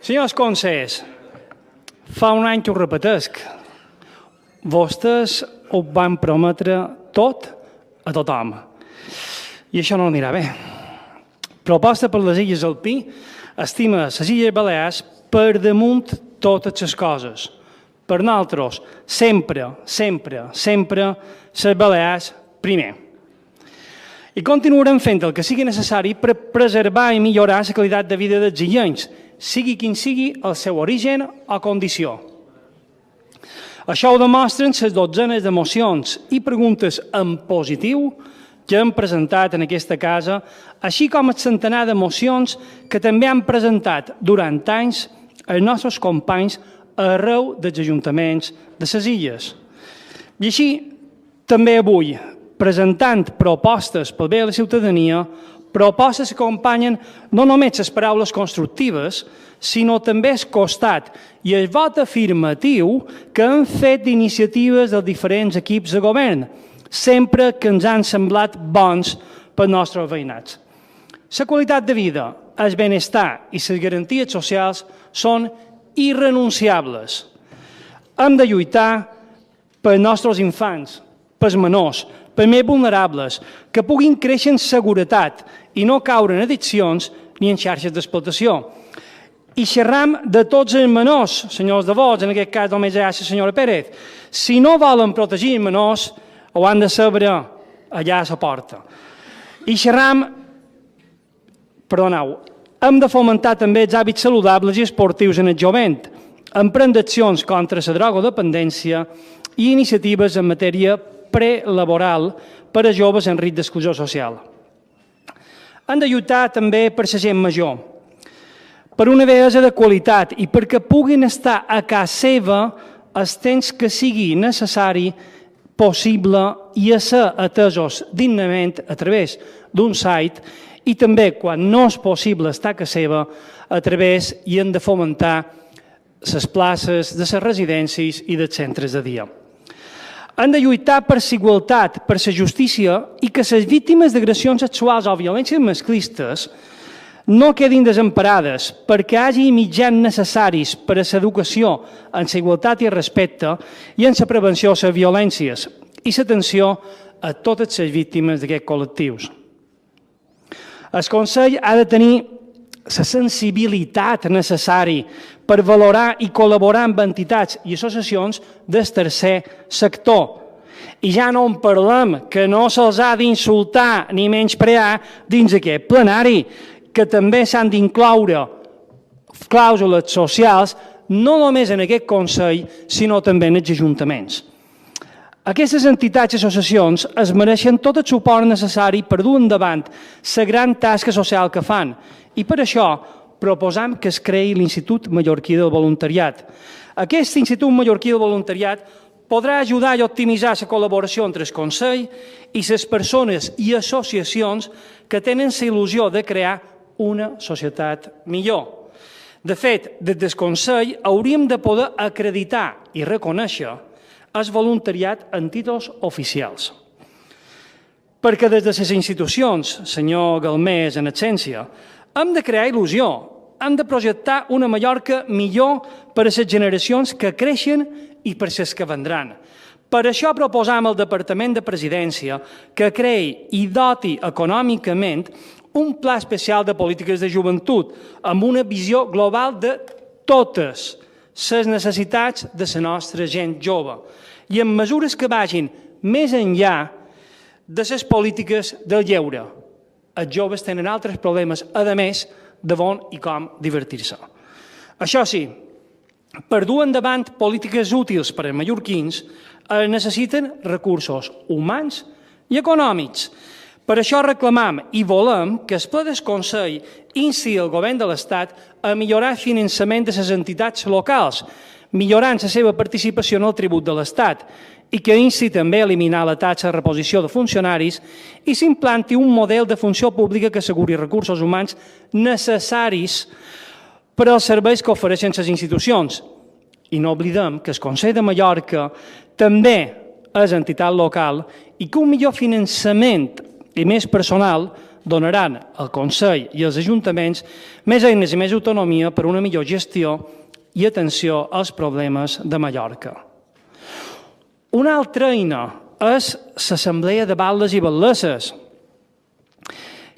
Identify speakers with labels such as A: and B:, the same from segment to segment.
A: Senyors consellers, fa un any que ho repetesc. Vostès ho van prometre tot a tothom. I això no anirà bé. Proposta per les Illes Alpí estima les Illes Balears per damunt totes les coses. Per nosaltres, sempre les Balears primer. I continuarem fent el que sigui necessari per preservar i millorar la qualitat de vida dels illencs, sigui quin sigui el seu origen o condició. Això ho demostren les dotzenes de mocions i preguntes en positiu que hem presentat en aquesta casa, així com el centenar de mocions que també han presentat durant anys els nostres companys arreu dels ajuntaments de les illes. I així, també avui, presentant propostes pel bé de la ciutadania, propostes que acompanyen no només les paraules constructives, sinó també el costat i el vot afirmatiu que han fet iniciatives dels diferents equips de govern, sempre que ens han semblat bons pels nostres veïnats. La qualitat de vida, el benestar i les garanties socials són irrenunciables. Hem de lluitar pels nostres infants, pels menors, pels més vulnerables, que puguin créixer en seguretat i no caure en addiccions ni en xarxes d'explotació. I xerram de tots els menors, senyors de vots, en aquest cas només hi ha la senyora Pérez. Si no volen protegir els menors, ho han de saber allà a la porta. I xerram, perdoneu, hem de fomentar també els hàbits saludables i esportius en el jovent, emprendre accions contra la drogodependència i iniciatives en matèria prelaboral per a joves en risc d'exclusió social. Han de lluitar també per la gent major, per una vellesa de qualitat i perquè puguin estar a casa seva el temps que sigui necessari, possible i a ser atesos dignament a través d'un site i també, quan no és possible estar a casa seva, a través i hem de fomentar les places de les residències i dels centres de dia. Han de lluitar per la igualtat, per la justícia i que les víctimes d'agressions sexuals o violències masclistes no quedin desemparades perquè hi hagi mitjans necessaris per a l'educació en la igualtat i el respecte i en la prevenció de les violències i l'atenció a totes les víctimes d'aquests col·lectius. El Consell ha de tenir la sensibilitat necessària per valorar i col·laborar amb entitats i associacions del tercer sector. I ja no en parlem, que no se'ls ha d'insultar ni menysprear dins aquest plenari, que també s'han d'incloure clàusules socials, no només en aquest Consell, sinó també en els ajuntaments. Aquestes entitats i associacions es mereixen tot el suport necessari per dur endavant la gran tasca social que fan i per això proposam que es creï l'Institut Mallorquí del Voluntariat. Aquest Institut Mallorquí del Voluntariat podrà ajudar i optimitzar la col·laboració entre el Consell i les persones i associacions que tenen la il·lusió de crear una societat millor. De fet, des del Consell hauríem de poder acreditar i reconèixer el voluntariat en títols oficials. Perquè des de les institucions, senyor Galmés, en essència, hem de crear il·lusió, hem de projectar una Mallorca millor per a les generacions que creixen i per a les que vendran. Per això proposam al Departament de Presidència que creï i doti econòmicament un pla especial de polítiques de joventut amb una visió global de totes les necessitats de la nostra gent jove i amb mesures que vagin més enllà de les polítiques del lleure. Els joves tenen altres problemes, a més de on i com divertir-se. Això sí, per dur endavant polítiques útils per als mallorquins necessiten recursos humans i econòmics. Per això reclamam i volem que el Ple del Consell insti el Govern de l'Estat a millorar el finançament de les entitats locals, millorant la seva participació en el tribut de l'Estat i que insti també a eliminar la taxa de reposició de funcionaris i s'implanti un model de funció pública que asseguri recursos humans necessaris per als serveis que ofereixen les institucions. I no oblidem que el Consell de Mallorca també és entitat local i que un millor finançament i més personal donaran al Consell i als ajuntaments més eines i més autonomia per a una millor gestió i atenció als problemes de Mallorca. Una altra eina és l'Assemblea de Batlles i Batleses,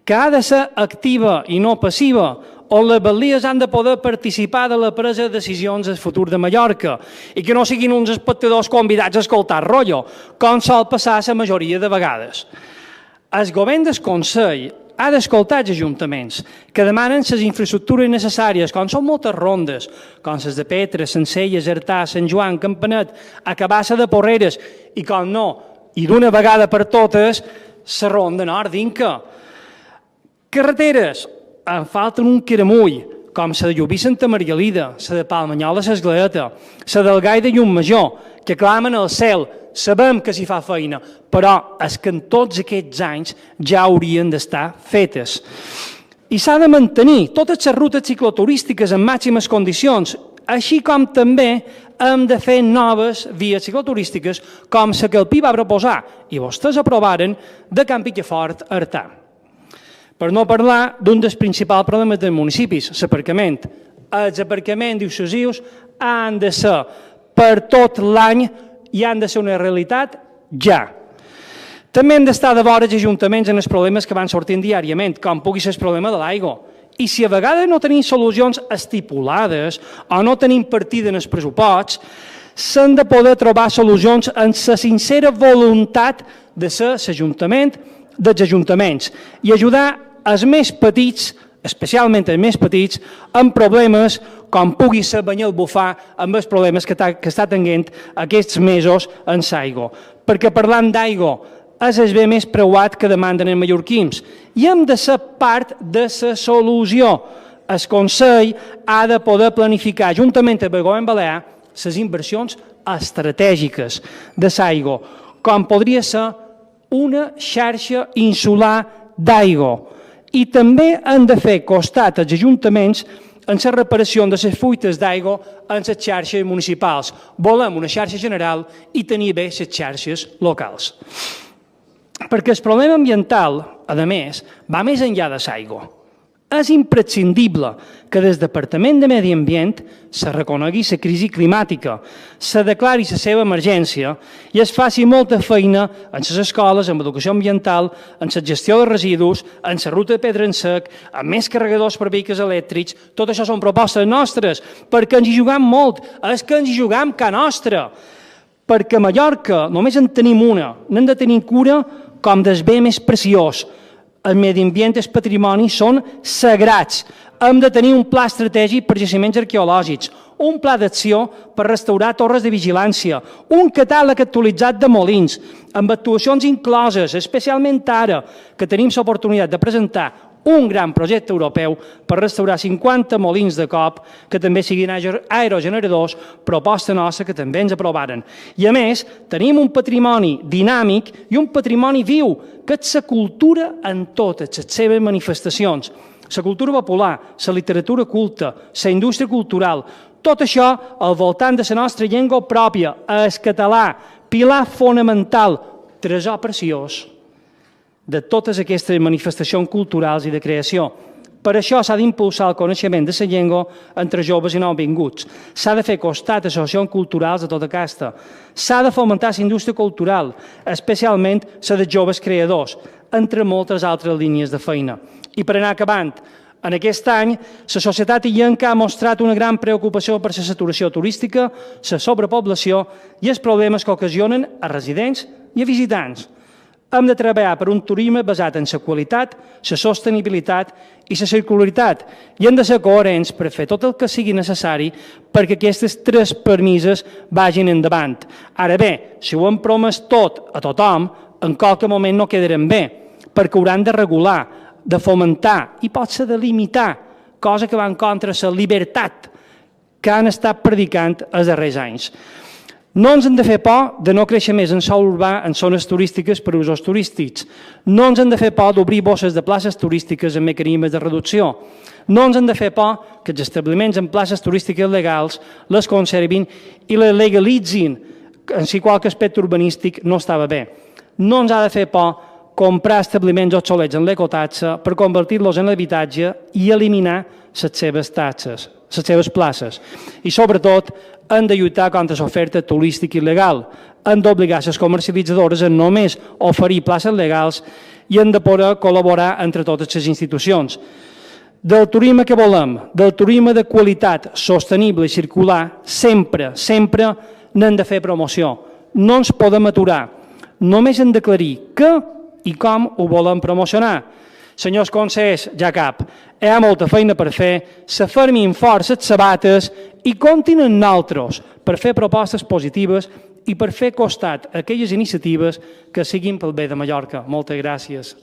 A: que ha de ser activa i no passiva, on les batlies han de poder participar de la presa de decisions del futur de Mallorca i que no siguin uns espectadors convidats a escoltar rotllo, com sol passar la majoria de vegades. El govern del Consell ha d'escoltar els ajuntaments que demanen les infraestructures necessàries, com són moltes rondes, com les de Petra, Sencelles, Artà, Sant Joan, Campanet, Acabassa de Porreres i, com no, i d'una vegada per totes, la ronda nord d'Inca. Carreteres, en falten un caramull, com la de Llubí Santa Margalida, la de Palmanyola s'Esglaeta, la del Gai de Llumajor, que clamen al cel. Sabem que s'hi fa feina, però és que en tots aquests anys ja haurien d'estar fetes. I s'ha de mantenir totes les rutes cicloturístiques en màximes condicions, així com també hem de fer noves vies cicloturístiques com la que el PI va proposar i vostès aprovaren de Can Picafort a Artà. Per no parlar d'un dels principals problemes dels municipis, l'aparcament. Els aparcaments diocesius han de ser per tot l'any i han de ser una realitat ja. També hem d'estar de vora els ajuntaments en els problemes que van sortint diàriament, com pugui ser el problema de l'aigua. I si a vegades no tenim solucions estipulades o no tenim partida en els pressuposts, s'han de poder trobar solucions amb la sincera voluntat de ser l'Ajuntament dels ajuntaments i ajudar els més petits, especialment els més petits, amb problemes com pugui ser banyar el bufar amb els problemes que està tenint aquests mesos en l'aigua. Perquè parlant d'aigua és el bé més preuat que demanden els mallorquins i hem de ser part de la solució. El Consell ha de poder planificar, juntament amb el govern balear, les inversions estratègiques de l'aigua, com podria ser una xarxa insular d'aigua. I també han de fer costat als ajuntaments en la reparació de les fuites d'aigua en les xarxes municipals. Volem una xarxa general i tenir bé les xarxes locals. Perquè el problema ambiental, a més, va més enllà de l'aigua. És imprescindible que des del Departament de Medi Ambient se reconegui la crisi climàtica, se declari la seva emergència i es faci molta feina en les escoles, en educació ambiental, en la gestió de residus, en la ruta de pedra en sec, amb més carregadors per vehicles elèctrics. Tot això són propostes nostres, perquè ens hi jugam molt, és que ens hi jugam ca nostra. Perquè a Mallorca només en tenim una, n'hem de tenir cura com del bé més preciós. El medi ambient i el patrimoni són sagrats. Hem de tenir un pla estratègic per jaciments arqueològics, un pla d'acció per restaurar torres de vigilància, un catàleg actualitzat de molins, amb actuacions incloses, especialment ara que tenim l'oportunitat de presentar un gran projecte europeu per restaurar 50 molins de cop que també siguin aerogeneradors, proposta nostra que també ens aprovaren. I a més, tenim un patrimoni dinàmic i un patrimoni viu, que és la cultura en totes les seves manifestacions. La cultura popular, la literatura culta, la indústria cultural, tot això al voltant de la nostra llengua pròpia, el català, pilar fonamental, tresor preciós de totes aquestes manifestacions culturals i de creació. Per això s'ha d'impulsar el coneixement de la llengua entre joves i nouvinguts. S'ha de fer costat a associacions culturals de tota casta. S'ha de fomentar la indústria cultural, especialment la de joves creadors, entre moltes altres línies de feina. I per anar acabant, en aquest any, la societat illenca ha mostrat una gran preocupació per la saturació turística, la sobrepoblació i els problemes que ocasionen a residents i a visitants. Hem de treballar per un turisme basat en la qualitat, la sostenibilitat i la circularitat i hem de ser coherents per fer tot el que sigui necessari perquè aquestes tres premisses vagin endavant. Ara bé, si ho hem promès tot a tothom, en qualque moment no quedarem bé, perquè hauran de regular, de fomentar i potser de limitar, cosa que va en contra de la llibertat que han estat predicant els darrers anys. No ens hem de fer por de no créixer més en sòl urbà en zones turístiques per usos turístics. No ens hem de fer por d'obrir bosses de places turístiques amb mecanismes de reducció. No ens hem de fer por que els establiments en places turístiques legals les conservin i les legalitzin en si qualque aspecte urbanístic no estava bé. No ens ha de fer por comprar establiments obsolets en l'ecotaxa per convertir-los en habitatge i eliminar les seves taxes, les seves places. I, sobretot, hem de lluitar contra l'oferta turística il·legal. Hem d'obligar les comercialitzadores a només oferir places legals i hem de poder col·laborar entre totes les institucions. Del turisme que volem, del turisme de qualitat, sostenible i circular, sempre n'hem de fer promoció. No ens podem aturar. Només hem d'aclarir què i com ho volem promocionar. Senyors consellers, ja cap, hi ha molta feina per fer, se fermin fort les sabates i comptin en nosaltres per fer propostes positives i per fer costat a aquelles iniciatives que siguin pel bé de Mallorca. Moltes gràcies.